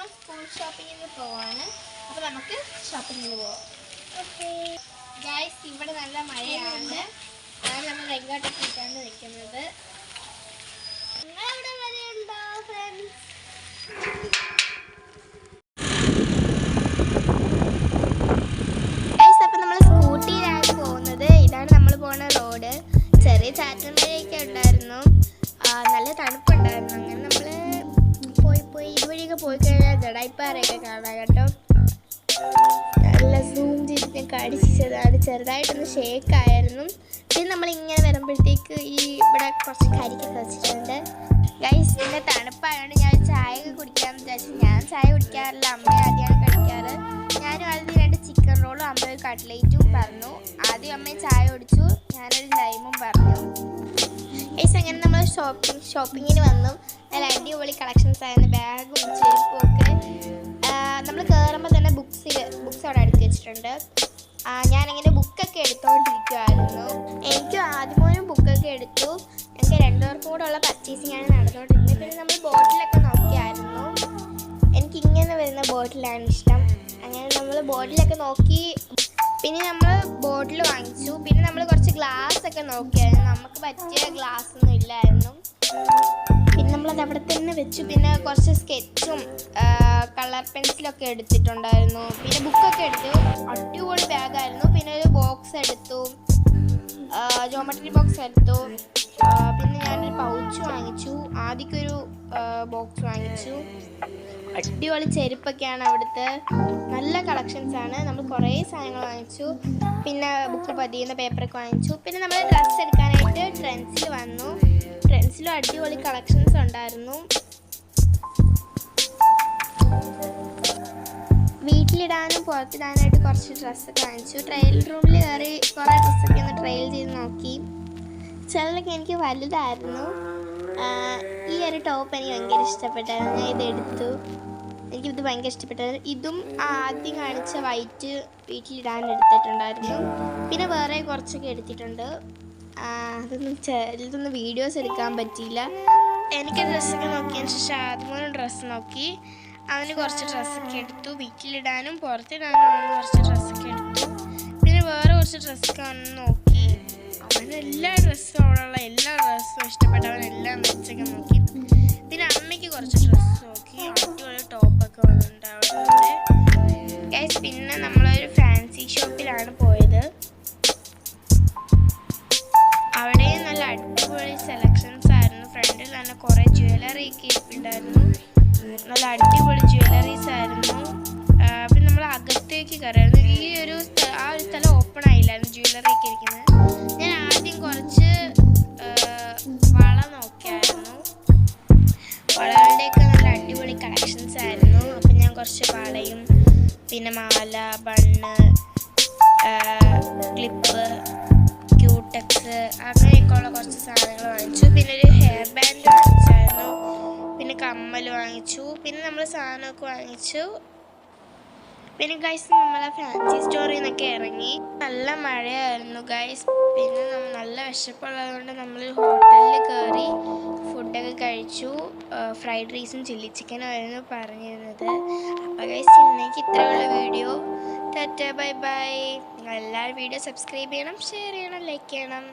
നമ്മൾ സ്കൂൾ ഷോപ്പിങ്ങിന് പോവാണ്. അപ്പോൾ നമുക്ക് ഷോപ്പിങ്ങിന് പോവാം. ഓക്കെ ഗൈസ്, ഇവിടെ നല്ല മഴയാണ്. അതാണ് നമ്മൾ റെയിൻകോട്ടൊക്കെ ഇട്ടാണ് നിൽക്കുന്നത്. നിങ്ങളവിടെ മഴയുണ്ടോ ഫ്രണ്ട്സ്? അപ്പോൾ നമ്മൾ സ്കൂട്ടിയിലാണ് പോകുന്നത്. ഇതാണ് നമ്മൾ പോകുന്ന റോഡ്. ചെറിയ ചാറ്റൽ മഴയൊക്കെ ഉണ്ടായിരുന്നു, നല്ല തണുപ്പുണ്ടായിരുന്നു. അങ്ങനെ നമ്മൾ പോയി ഇതുവഴിയൊക്കെ പോയി കഴിഞ്ഞാൽ ജഡായിപ്പാറയൊക്കെ കാണാം കേട്ടോ. നല്ല സൂം ചെയ്ത് കടിച്ചതാണ്, ചെറുതായിട്ടൊന്ന് ഷേക്കായിരുന്നു. പിന്നെ നമ്മളിങ്ങനെ വരുമ്പോഴത്തേക്ക് ഇവിടെ കുറച്ച് കരിക്കൊക്കെ വെച്ചിട്ടുണ്ട് ഗൈസ്. പിന്നെ തണുപ്പായതുകൊണ്ട് ഞാൻ ചായ കുടിക്കാമെന്ന് വിചാരിച്ചു. ഞാൻ ചായ കുടിക്കാറില്ല, അമ്മ ആദ്യമാണ് കഴിക്കാറ്. ഞാനും ആദ്യം 2 ചിക്കൻ റോളും അമ്മ ഒരു കട്ട്ലേറ്റും പറഞ്ഞു. ആദ്യം അമ്മ ചായ കുടിച്ചു, ഞാനൊരു ലൈമും പറഞ്ഞു ഗൈസ്. അങ്ങനെ നമ്മൾ ഷോപ്പിങ്ങിന് വന്നു. നല്ല അടിപൊളി കളക്ഷൻസ് ആയിരുന്നു, ബാഗും ചെരുപ്പും ഒക്കെ. നമ്മൾ കയറുമ്പോൾ തന്നെ ബുക്സ് അവിടെ അടുക്കി വെച്ചിട്ടുണ്ട്. ഞാനിങ്ങനെ ബുക്കൊക്കെ എടുത്തുകൊണ്ടിരിക്കുമായിരുന്നു. എനിക്കും ആദ്യമോനും ബുക്കൊക്കെ എടുത്തു. ഞങ്ങൾക്ക് 2 പേർക്കും കൂടെ ഉള്ള പർച്ചേസിങ്ങാണ് നടന്നുകൊണ്ടിരുന്നത്. പിന്നെ നമ്മൾ ബോട്ടിലൊക്കെ നോക്കിയായിരുന്നു. എനിക്കിങ്ങനെ വരുന്ന ബോട്ടിലാണ് ഇഷ്ടം. അങ്ങനെ നമ്മൾ ബോട്ടിലൊക്കെ നോക്കി. പിന്നെ നമ്മൾ ബോട്ടിൽ വാങ്ങിച്ചു. പിന്നെ നമ്മൾ കുറച്ച് ഗ്ലാസ് ഒക്കെ നോക്കിയായിരുന്നു. നമുക്ക് പറ്റിയ ഗ്ലാസ് ഒന്നും ഇല്ലായിരുന്നു. പിന്നെ നമ്മളത് അവിടെ തന്നെ വെച്ചു. പിന്നെ കുറച്ച് സ്കെച്ചും കളർ പെൻസിലൊക്കെ എടുത്തിട്ടുണ്ടായിരുന്നു. പിന്നെ ബുക്കൊക്കെ എടുത്തു. അടിപൊളി ബാഗായിരുന്നു. പിന്നെ ഒരു ബോക്സ് എടുത്തു, ജോമെട്രി ബോക്സ് എടുത്തു. പിന്നെ ഞാനൊരു പൗച്ച് വാങ്ങിച്ചു. ആദ്യമൊരു ബോക്സ് വാങ്ങിച്ചു. അടിപൊളി ചെരുപ്പൊക്കെയാണ് അവിടുത്തെ, നല്ല കളക്ഷൻസ് ആണ്. നമ്മൾ കുറേ സാധനങ്ങൾ വാങ്ങിച്ചു. പിന്നെ ബുക്ക് പതിയുന്ന പേപ്പറൊക്കെ വാങ്ങിച്ചു. പിന്നെ നമ്മൾ ഡ്രസ്സ് എടുക്കാനായിട്ട് ട്രെൻഡ്സിൽ വന്നു. ട്രെൻഡ്സിലും അടിപൊളി കളക്ഷൻസ് ഉണ്ടായിരുന്നു. വീട്ടിലിടാനും പുറത്തിടാനായിട്ട് കുറച്ച് ഡ്രസ്സൊക്കെ വാങ്ങിച്ചു. ട്രയൽ റൂമിൽ കയറി കുറേ ഡ്രസ്സൊക്കെ ഒന്ന് ട്രയൽ ചെയ്ത് നോക്കി. ചിലതൊക്കെ എനിക്ക് വലുതായിരുന്നു. ഈ ഒരു ടോപ്പ് എനിക്ക് ഭയങ്കര ഇഷ്ടപ്പെട്ടായിരുന്നു, ഞാൻ ഇതെടുത്തു. എനിക്കിത് ഭയങ്കര ഇഷ്ടപ്പെട്ടായിരുന്നു. ഇതും ആദ്യം കാണിച്ച വൈറ്റ് വീട്ടിലിടാൻ എടുത്തിട്ടുണ്ടായിരുന്നു. പിന്നെ വേറെ കുറച്ചൊക്കെ എടുത്തിട്ടുണ്ട്. ഇതൊന്നും വീഡിയോസ് എടുക്കാൻ പറ്റിയില്ല. എനിക്ക് ഡ്രസ്സൊക്കെ നോക്കിയതിന് ശേഷം ആദ്യമൊരു ഡ്രസ്സ് നോക്കി. അവന് കുറച്ച് ഡ്രസ്സൊക്കെ എടുത്തു. വീട്ടിലിടാനും പുറത്തിടാനും അവന് കുറച്ച് ഡ്രസ്സൊക്കെ എടുത്തു. പിന്നെ വേറെ കുറച്ച് ഡ്രസ്സൊക്കെ അവൻ നോക്കി. അവന് എല്ലാ ഡ്രസ്സും, അവിടെയുള്ള എല്ലാ ഡ്രസ്സും ഇഷ്ടപ്പെട്ട അവനെല്ലാം വെച്ചൊക്കെ നോക്കി. പിന്നെ അമ്മയ്ക്ക് കുറച്ച് ഡ്രസ്സ് നോക്കി. അടിപൊളി ടോപ്പൊക്കെ വന്നിട്ടുണ്ട് അവിടെ. ഗൈസ്, പിന്നെ നമ്മളൊരു ഫാൻസി ഷോപ്പിലാണ് പോയത്. അവിടെ നല്ല അടിപൊളി സെലക്ഷൻസ് ആയിരുന്നു. ഫ്രണ്ടിൽ തന്നെ കുറേ ജ്വല്ലറി ഒക്കെ ഇരിപ്പുണ്ടായിരുന്നു. നല്ല അടിപൊളി ജ്വല്ലറീസ് ആയിരുന്നു. പിന്നെ നമ്മൾ അകത്തേക്ക് കയറിയായിരുന്നു. ഒരു സ്ഥലം ഓപ്പൺ ആയില്ലായിരുന്നു ജ്വല്ലറി ഒക്കെ ഇരിക്കുന്നത്. ഞാൻ ആദ്യം കുറച്ച് വള നോക്കിയായിരുന്നു. വളകളുടെയൊക്കെ നല്ല അടിപൊളി കളക്ഷൻസ് ആയിരുന്നു. അപ്പം ഞാൻ കുറച്ച് വളയും പിന്നെ മാല, ബണ്ണ്, ക്ലിപ്പ്, ക്യൂടെക്സ് അങ്ങനെയൊക്കെയുള്ള കുറച്ച് സാധനങ്ങൾ വാങ്ങിച്ചു. പിന്നെ ഒരു ഹെയർ ബാൻഡ് വാങ്ങിച്ചായിരുന്നു. പിന്നെ കമ്മൽ വാങ്ങിച്ചു. പിന്നെ നമ്മൾ സാധനമൊക്കെ വാങ്ങിച്ചു. പിന്നെ ഗൈസ്, നമ്മളെ ഫാൻസി സ്റ്റോറിൽ നിന്നൊക്കെ ഇറങ്ങി. നല്ല മഴയായിരുന്നു ഗൈസ്. പിന്നെ നല്ല വിശപ്പുള്ളത് കൊണ്ട് നമ്മൾ ഹോട്ടലിൽ കയറി ഫുഡൊക്കെ കഴിച്ചു. ഫ്രൈഡ് റൈസും ചില്ലി ചിക്കനും ആയിരുന്നു പറഞ്ഞിരുന്നത്. അപ്പോൾ ഗൈസ്, ഇന്നേക്ക് ഇത്രയുള്ള വീഡിയോ. Tata bye bye. നിങ്ങൾ എല്ലാവരും വീഡിയോ സബ്സ്ക്രൈബ് ചെയ്യണം, ഷെയർ ചെയ്യണം, ലൈക്ക് ചെയ്യണം.